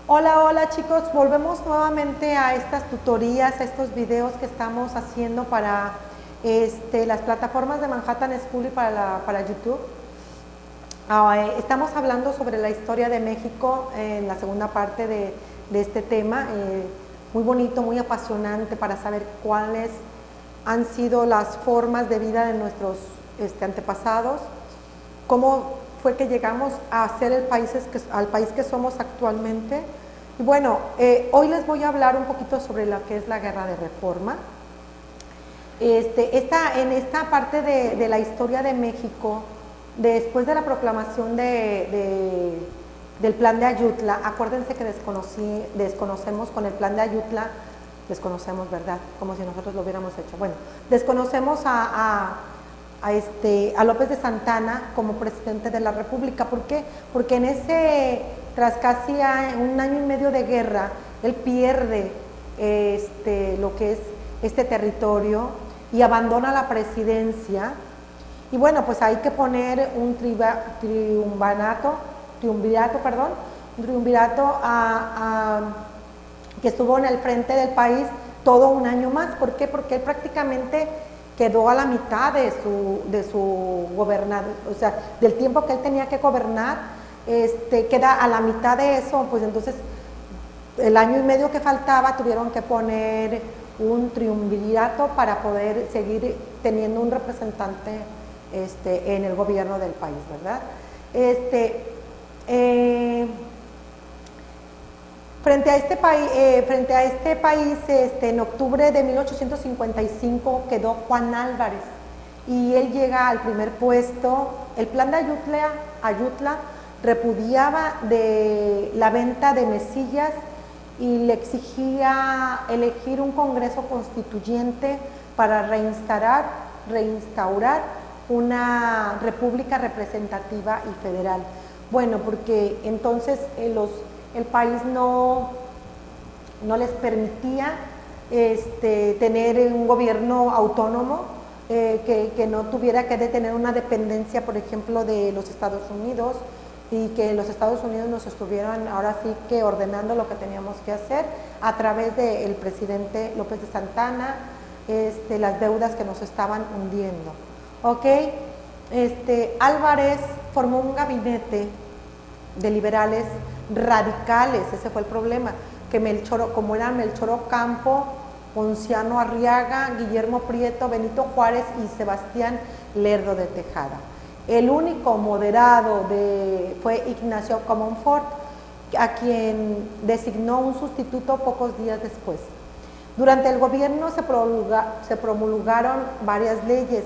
Hola, hola chicos, volvemos nuevamente a estas tutorías, a estos videos que estamos haciendo para las plataformas de Manhattan School y para YouTube. Estamos hablando sobre la historia de México en la segunda parte de este tema, muy bonito, muy apasionante para saber cuáles han sido las formas de vida de nuestros antepasados, cómo fue que llegamos a ser al país que somos actualmente. Y bueno, hoy les voy a hablar un poquito sobre lo que es la Guerra de Reforma. En esta parte de la historia de México, después de la proclamación del Plan de Ayutla, acuérdense que desconocemos con el Plan de Ayutla, desconocemos, ¿verdad? Como si nosotros lo hubiéramos hecho. Bueno, desconocemos a López de Santana como presidente de la República. ¿Por qué? Porque tras casi un año y medio de guerra, él pierde lo que es este territorio y abandona la presidencia. Y bueno, pues hay que poner un triunvirato que estuvo en el frente del país todo un año más. ¿Por qué? Porque él prácticamente quedó a la mitad de su gobernado, o sea, del tiempo que él tenía que gobernar, queda a la mitad de eso. Pues entonces el año y medio que faltaba tuvieron que poner un triunvirato para poder seguir teniendo un representante en el gobierno del país, ¿verdad? Frente a este país, en octubre de 1855 quedó Juan Álvarez y él llega al primer puesto. El plan de Ayutla repudiaba de la venta de mesillas y le exigía elegir un Congreso Constituyente para reinstaurar una república representativa y federal. Bueno, porque entonces el país no les permitía tener un gobierno autónomo, que no tuviera que tener una dependencia, por ejemplo, de los Estados Unidos, y que los Estados Unidos nos estuvieran ahora sí que ordenando lo que teníamos que hacer a través del presidente López de Santana, las deudas que nos estaban hundiendo. ¿Ok? Álvarez formó un gabinete de liberales radicales. Ese fue el problema, que como eran Melchor Ocampo, Ponciano Arriaga, Guillermo Prieto, Benito Juárez y Sebastián Lerdo de Tejada. El único moderado fue Ignacio Comonfort, a quien designó un sustituto pocos días después. Durante el gobierno se promulgaron varias leyes,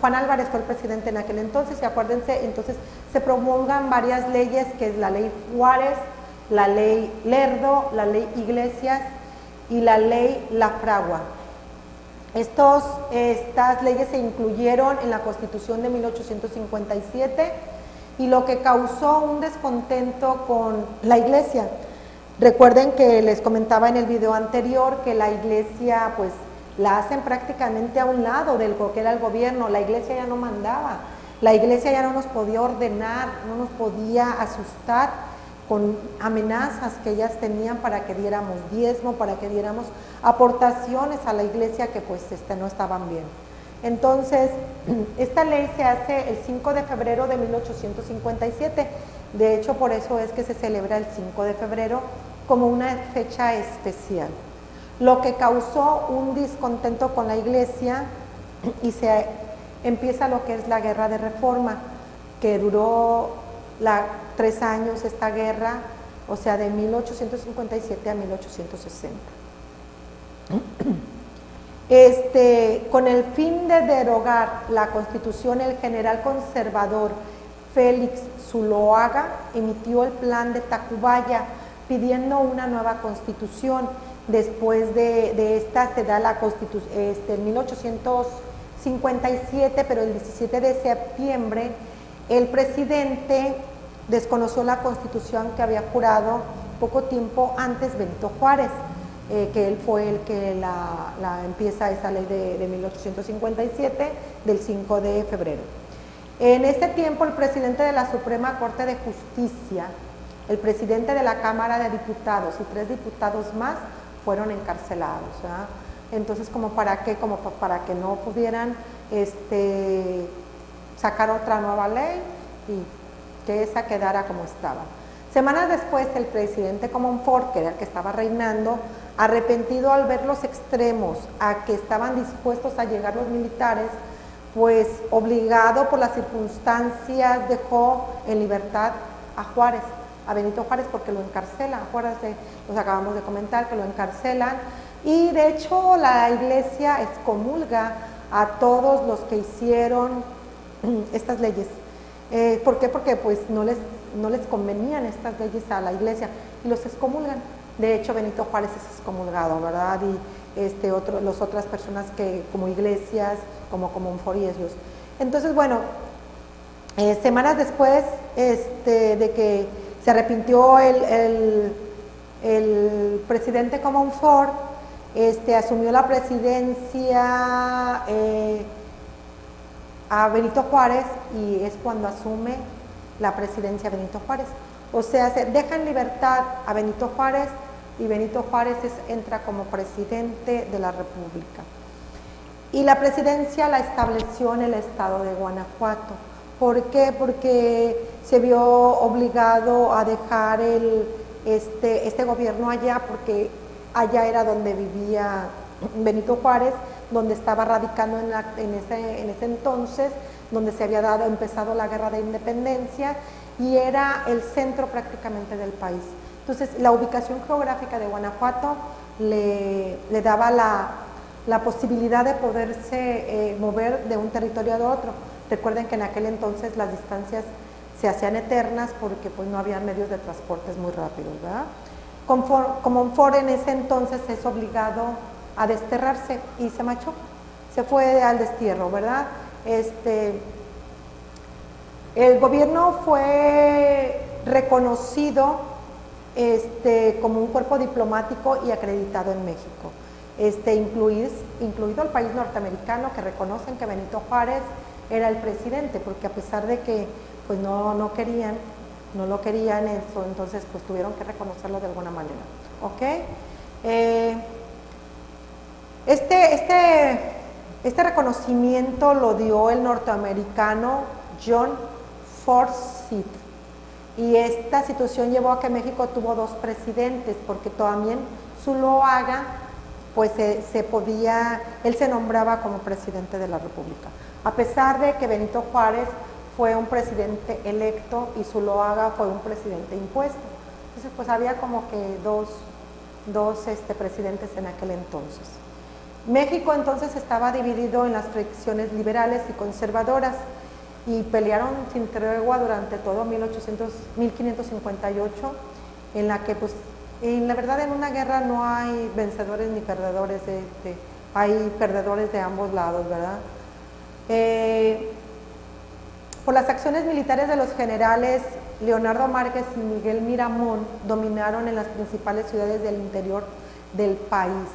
Juan Álvarez fue el presidente en aquel entonces, y acuérdense, entonces se promulgan varias leyes, que es la ley Juárez, la ley Lerdo, la ley Iglesias y la ley La Fragua. Estas leyes se incluyeron en la Constitución de 1857, y lo que causó un descontento con la Iglesia. Recuerden que les comentaba en el video anterior que la Iglesia pues la hacen prácticamente a un lado de lo que era el gobierno. La Iglesia ya no mandaba, la Iglesia ya no nos podía ordenar, no nos podía asustar con amenazas que ellas tenían para que diéramos diezmo, para que diéramos aportaciones a la Iglesia que pues no estaban bien. Entonces, esta ley se hace el 5 de febrero de 1857, de hecho por eso es que se celebra el 5 de febrero como una fecha especial. Lo que causó un descontento con la Iglesia, y se empieza lo que es la Guerra de Reforma, que duró 3 años esta guerra, o sea, de 1857 a 1860. Con el fin de derogar la Constitución, el general conservador Félix Zuloaga emitió el Plan de Tacubaya pidiendo una nueva Constitución. Después de esta se da la Constitución en 1857, pero el 17 de septiembre el presidente desconoció la Constitución que había jurado poco tiempo antes Benito Juárez, que él fue el que empieza esa ley de 1857 del 5 de febrero. En este tiempo el presidente de la Suprema Corte de Justicia el presidente de la Cámara de Diputados y 3 diputados más fueron encarcelados, ¿verdad? Entonces, ¿como para qué? Como para que no pudieran sacar otra nueva ley y que esa quedara como estaba. Semanas después, el presidente Comonfort, que era el que estaba reinando, arrepentido al ver los extremos a que estaban dispuestos a llegar los militares, pues obligado por las circunstancias dejó en libertad a Juárez, a Benito Juárez, porque lo encarcelan. Acuérdense, los acabamos de comentar, que lo encarcelan, y de hecho la iglesia excomulga a todos los que hicieron estas leyes. ¿Por qué? Porque pues no les convenían estas leyes a la iglesia y los excomulgan. De hecho, Benito Juárez es excomulgado, ¿verdad? Y las otras personas que, como iglesias, como Comonfort y ellos. Entonces, bueno, semanas después de que se arrepintió el presidente Comonfort, asumió la presidencia a Benito Juárez, y es cuando asume la presidencia Benito Juárez. O sea, se deja en libertad a Benito Juárez, y Benito Juárez entra como presidente de la República. Y la presidencia la estableció en el estado de Guanajuato. ¿Por qué? Porque se vio obligado a dejar este gobierno allá, porque allá era donde vivía Benito Juárez, donde estaba radicando en ese entonces, donde se había empezado la guerra de independencia, y era el centro prácticamente del país. Entonces, la ubicación geográfica de Guanajuato le daba la posibilidad de poderse mover de un territorio a otro. Recuerden que en aquel entonces las distancias se hacían eternas porque pues no había medios de transportes muy rápidos, ¿verdad? Comonfort en ese entonces es obligado a desterrarse y se marchó, se fue al destierro, ¿verdad? El gobierno fue reconocido como un cuerpo diplomático y acreditado en México, incluido el país norteamericano, que reconocen que Benito Juárez era el presidente, porque a pesar de que pues no lo querían eso, entonces pues tuvieron que reconocerlo de alguna manera, ¿ok? Este reconocimiento lo dio el norteamericano John Forsyth, y esta situación llevó a que México tuvo 2 presidentes, porque también Zuloaga, pues él se nombraba como presidente de la República, a pesar de que Benito Juárez fue un presidente electo y Zuloaga fue un presidente impuesto. Entonces, pues había como que dos presidentes en aquel entonces. México entonces estaba dividido en las fracciones liberales y conservadoras, y pelearon sin tregua durante todo 1558, en la que pues, en la verdad, en una guerra no hay vencedores ni perdedores, hay perdedores de ambos lados, ¿verdad? Por las acciones militares de los generales Leonardo Márquez y Miguel Miramón, dominaron en las principales ciudades del interior del país.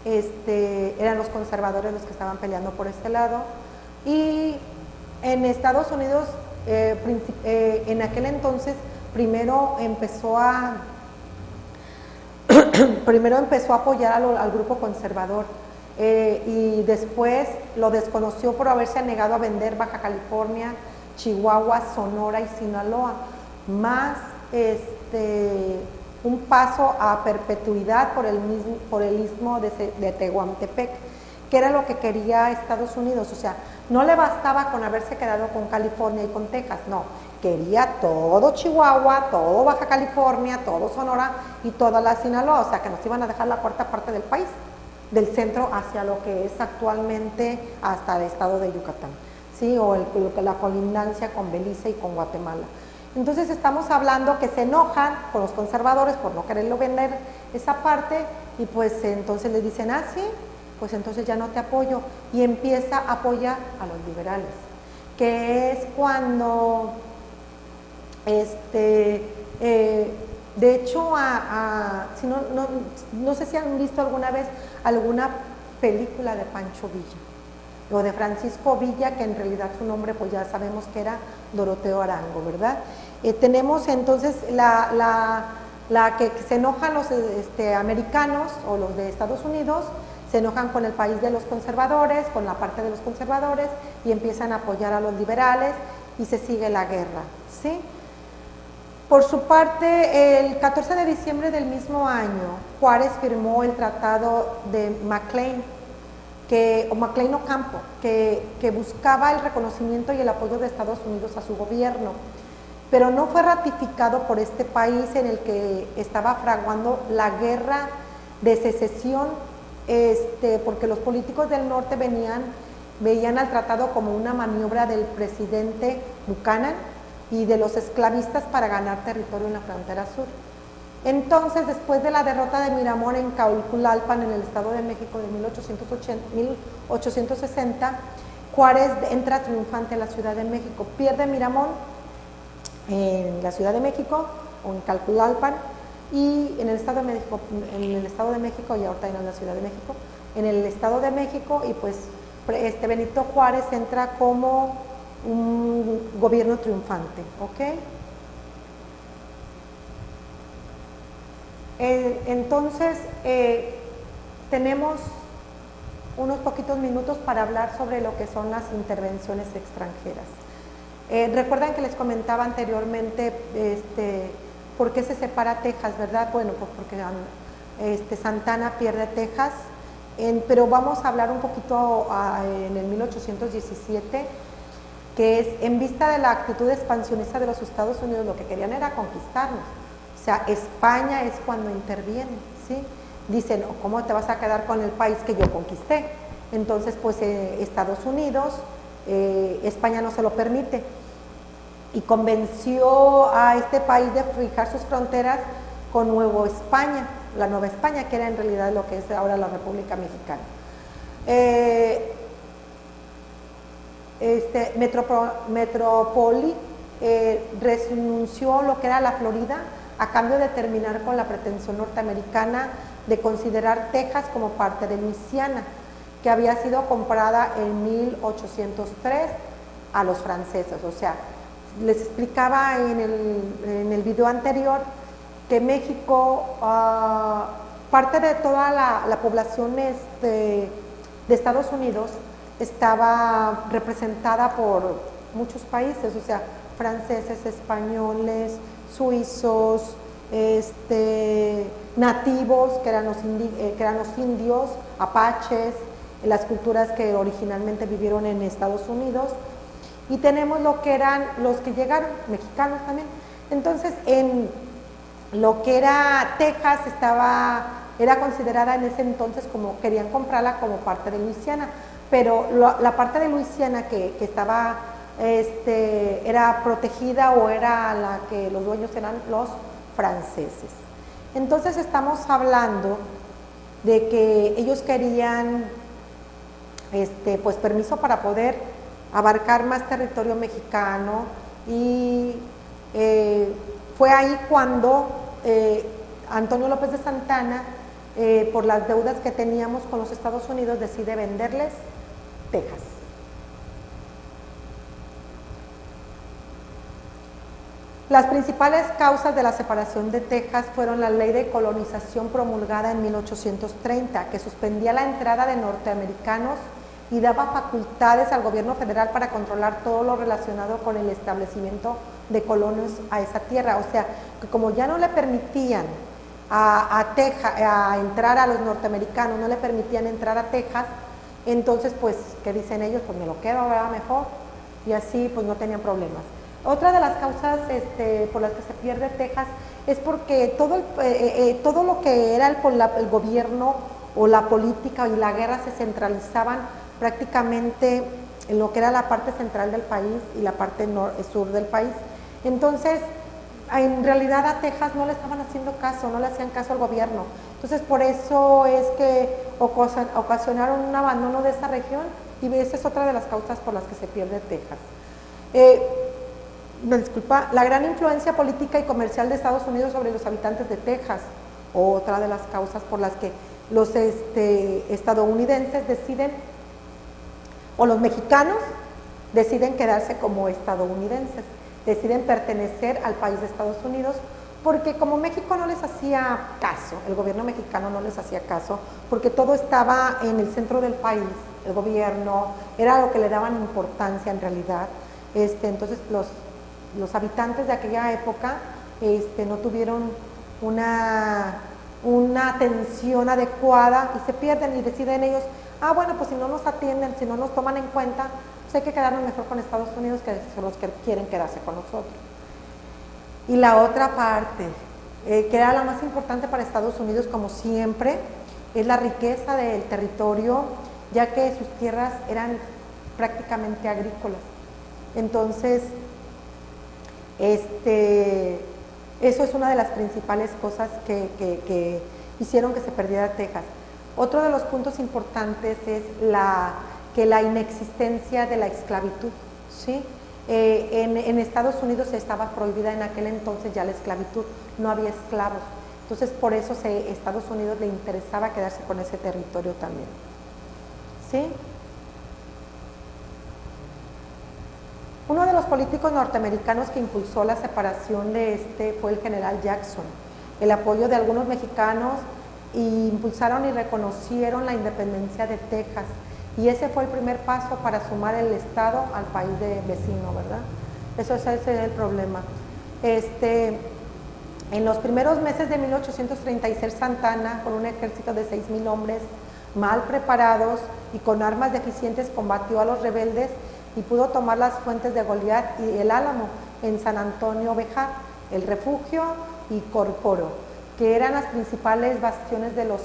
Eran los conservadores los que estaban peleando por este lado, y en Estados Unidos, en aquel entonces, primero empezó a apoyar al grupo conservador, y después lo desconoció por haberse negado a vender Baja California, Chihuahua, Sonora y Sinaloa, más un paso a perpetuidad por el istmo de Tehuantepec, que era lo que quería Estados Unidos. O sea, no le bastaba con haberse quedado con California y con Texas, no, quería todo Chihuahua, todo Baja California, todo Sonora y toda la Sinaloa. O sea, que nos iban a dejar la cuarta parte del país, del centro hacia lo que es actualmente hasta el estado de Yucatán, ¿sí? O la colindancia con Belice y con Guatemala. Entonces estamos hablando que se enojan con los conservadores por no quererlo vender esa parte, y pues entonces les dicen, sí, pues entonces ya no te apoyo, y empieza a apoyar a los liberales, que es cuando, de hecho, si no sé si han visto alguna vez alguna película de Pancho Villa, o de Francisco Villa, que en realidad su nombre pues ya sabemos que era Doroteo Arango, ¿verdad? Tenemos entonces la que se enojan los americanos o los de Estados Unidos, se enojan con el país de los conservadores, con la parte de los conservadores y empiezan a apoyar a los liberales y se sigue la guerra, ¿sí? Por su parte, el 14 de diciembre del mismo año, Juárez firmó el Tratado de McLean, McLean-Ocampo, que buscaba el reconocimiento y el apoyo de Estados Unidos a su gobierno, pero no fue ratificado por este país en el que estaba fraguando la guerra de secesión, porque los políticos del norte veían al tratado como una maniobra del presidente Buchanan y de los esclavistas para ganar territorio en la frontera sur. Entonces, después de la derrota de Miramón en Calculalpan, en el Estado de México de 1860, Juárez entra triunfante a la Ciudad de México, pierde Miramón en la Ciudad de México o en Calculalpan y en el Estado de México, y ahorita en la Ciudad de México, en el Estado de México, y pues Benito Juárez entra como un gobierno triunfante, ¿ok? Entonces, tenemos unos poquitos minutos para hablar sobre lo que son las intervenciones extranjeras. Recuerdan que les comentaba anteriormente por qué se separa Texas, ¿verdad? Bueno, pues porque Santana pierde Texas, pero vamos a hablar un poquito en el 1817, que es en vista de la actitud expansionista de los Estados Unidos, lo que querían era conquistarnos. O sea, España es cuando interviene, ¿sí? Dicen, ¿cómo te vas a quedar con el país que yo conquisté? Entonces, pues Estados Unidos, España no se lo permite y convenció a este país de fijar sus fronteras con Nueva España, la Nueva España, que era en realidad lo que es ahora la República Mexicana. Metrópoli renunció lo que era la Florida a cambio de terminar con la pretensión norteamericana de considerar Texas como parte de Luisiana, que había sido comprada en 1803 a los franceses. O sea, les explicaba en el video anterior que México, parte de toda la población de Estados Unidos estaba representada por muchos países, o sea, franceses, españoles, suizos, nativos, que eran los indios, apaches, las culturas que originalmente vivieron en Estados Unidos, y tenemos lo que eran los que llegaron, mexicanos también. Entonces, en lo que era Texas era considerada en ese entonces como, querían comprarla como parte de Luisiana, pero la parte de Luisiana que estaba, era protegida o era la que los dueños eran los franceses. Entonces estamos hablando de que ellos querían pues permiso para poder abarcar más territorio mexicano, y fue ahí cuando Antonio López de Santana, por las deudas que teníamos con los Estados Unidos, decide venderles Texas. Las principales causas de la separación de Texas fueron la ley de colonización promulgada en 1830, que suspendía la entrada de norteamericanos y daba facultades al gobierno federal para controlar todo lo relacionado con el establecimiento de colonias a esa tierra. O sea, que como ya no le permitían a Texas, a entrar a los norteamericanos, no le permitían entrar a Texas, entonces pues, ¿qué dicen ellos? Pues me lo quedo, ¿verdad? Mejor, y así pues no tenían problemas. Otra de las causas por las que se pierde Texas es porque todo lo que era el gobierno o la política y la guerra se centralizaban prácticamente en lo que era la parte central del país y la parte sur del país. Entonces, en realidad a Texas no le estaban haciendo caso, no le hacían caso al gobierno. Entonces, por eso es que ocasionaron un abandono de esa región, y esa es otra de las causas por las que se pierde Texas. Me disculpa, la gran influencia política y comercial de Estados Unidos sobre los habitantes de Texas, otra de las causas por las que los estadounidenses deciden, o los mexicanos deciden quedarse como estadounidenses. deciden pertenecer al país de Estados Unidos, porque como México no les hacía caso, el gobierno mexicano no les hacía caso, porque todo estaba en el centro del país, el gobierno era lo que le daban importancia en realidad, entonces los habitantes de aquella época no tuvieron una atención adecuada y se pierden y deciden ellos, bueno, pues si no nos atienden, si no nos toman en cuenta, pues hay que quedarnos mejor con Estados Unidos, que son los que quieren quedarse con nosotros. Y la otra parte, que era la más importante para Estados Unidos, como siempre, es la riqueza del territorio, ya que sus tierras eran prácticamente agrícolas. Entonces, eso es una de las principales cosas que hicieron que se perdiera Texas. Otro de los puntos importantes es que la inexistencia de la esclavitud, ¿sí? En Estados Unidos estaba prohibida en aquel entonces ya la esclavitud, no había esclavos. Entonces, por eso Estados Unidos le interesaba quedarse con ese territorio también. ¿Sí? Uno de los políticos norteamericanos que impulsó la separación fue el general Jackson. El apoyo de algunos mexicanos impulsaron y reconocieron la independencia de Texas. Y ese fue el primer paso para sumar el estado al país vecino, ¿verdad? Ese es el problema. En los primeros meses de 1836, Santana, con un ejército de 6,000 hombres mal preparados y con armas deficientes, combatió a los rebeldes y pudo tomar las fuentes de Goliat y el Álamo en San Antonio Bejar, el Refugio y Corporo, que eran las principales bastiones de los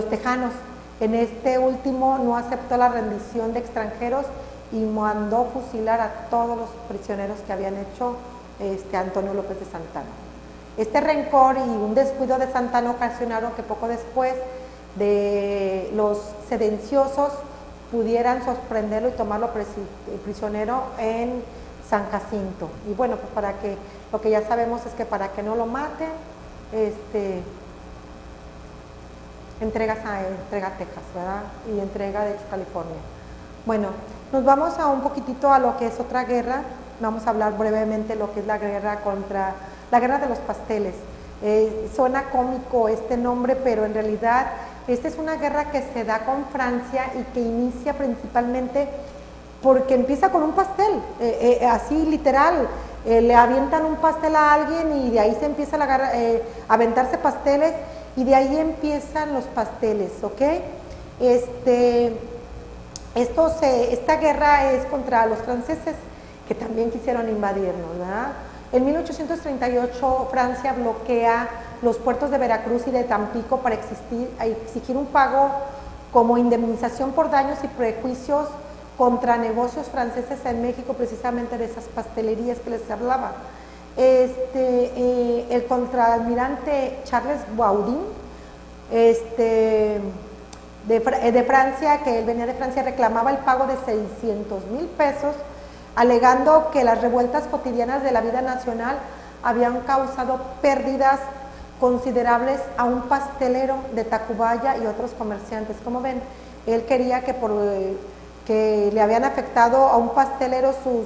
tejanos. En este último no aceptó la rendición de extranjeros y mandó fusilar a todos los prisioneros que habían hecho Antonio López de Santana. Este rencor y un descuido de Santana ocasionaron que poco después de los sedenciosos pudieran sorprenderlo y tomarlo prisionero en San Jacinto. Y bueno, pues lo que ya sabemos es que para que no lo maten, entrega Texas, ¿verdad? Y entrega, de hecho, California. Bueno, nos vamos a un poquitito a lo que es otra guerra. Vamos a hablar brevemente de lo que es la guerra de los pasteles. Suena cómico este nombre, pero en realidad esta es una guerra que se da con Francia y que inicia principalmente porque empieza con un pastel, así literal. Le avientan un pastel a alguien y de ahí se empieza a aventarse pasteles y de ahí empiezan los pasteles, ¿ok? Esta guerra es contra los franceses, que también quisieron invadirnos, ¿verdad? En 1838 Francia bloquea los puertos de Veracruz y de Tampico para exigir un pago como indemnización por daños y prejuicios contra negocios franceses en México, precisamente de esas pastelerías que les hablaba. El contraalmirante Charles Baudin, de Francia, que él venía de Francia, reclamaba el pago de 600,000 pesos, alegando que las revueltas cotidianas de la vida nacional habían causado pérdidas considerables a un pastelero de Tacubaya y otros comerciantes. Como ven, él quería que le habían afectado a un pastelero su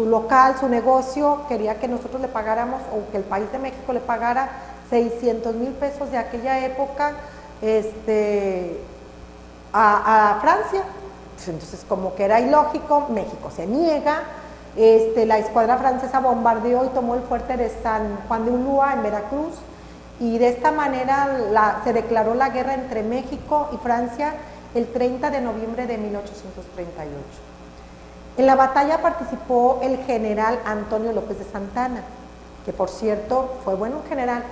local, su negocio, quería que nosotros le pagáramos, o que el país de México le pagara 600,000 pesos de aquella época a Francia. Entonces, como que era ilógico, México se niega. La escuadra francesa bombardeó y tomó el fuerte de San Juan de Ulúa en Veracruz, y de esta manera se declaró la guerra entre México y Francia el 30 de noviembre de 1838. En la batalla participó el general Antonio López de Santana, que por cierto fue bueno un general,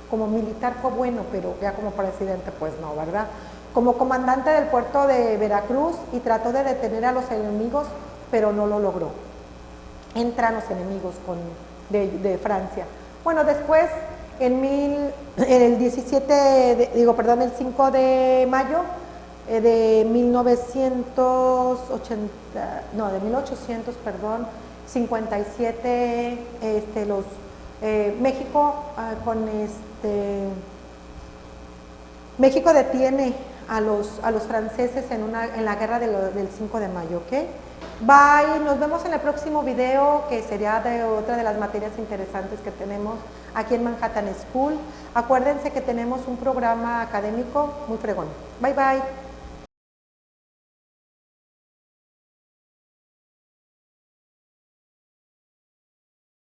como militar fue bueno, pero ya como presidente pues no, ¿verdad? Como comandante del puerto de Veracruz, y trató de detener a los enemigos, pero no lo logró. Entran los enemigos de Francia. Bueno, después, el 5 de mayo de 1857, México detiene a los franceses en la guerra del 5 de mayo, ¿ok? Bye, nos vemos en el próximo video, que sería de otra de las materias interesantes que tenemos aquí en Manhattan School. Acuérdense que tenemos un programa académico muy fregón. Bye, bye.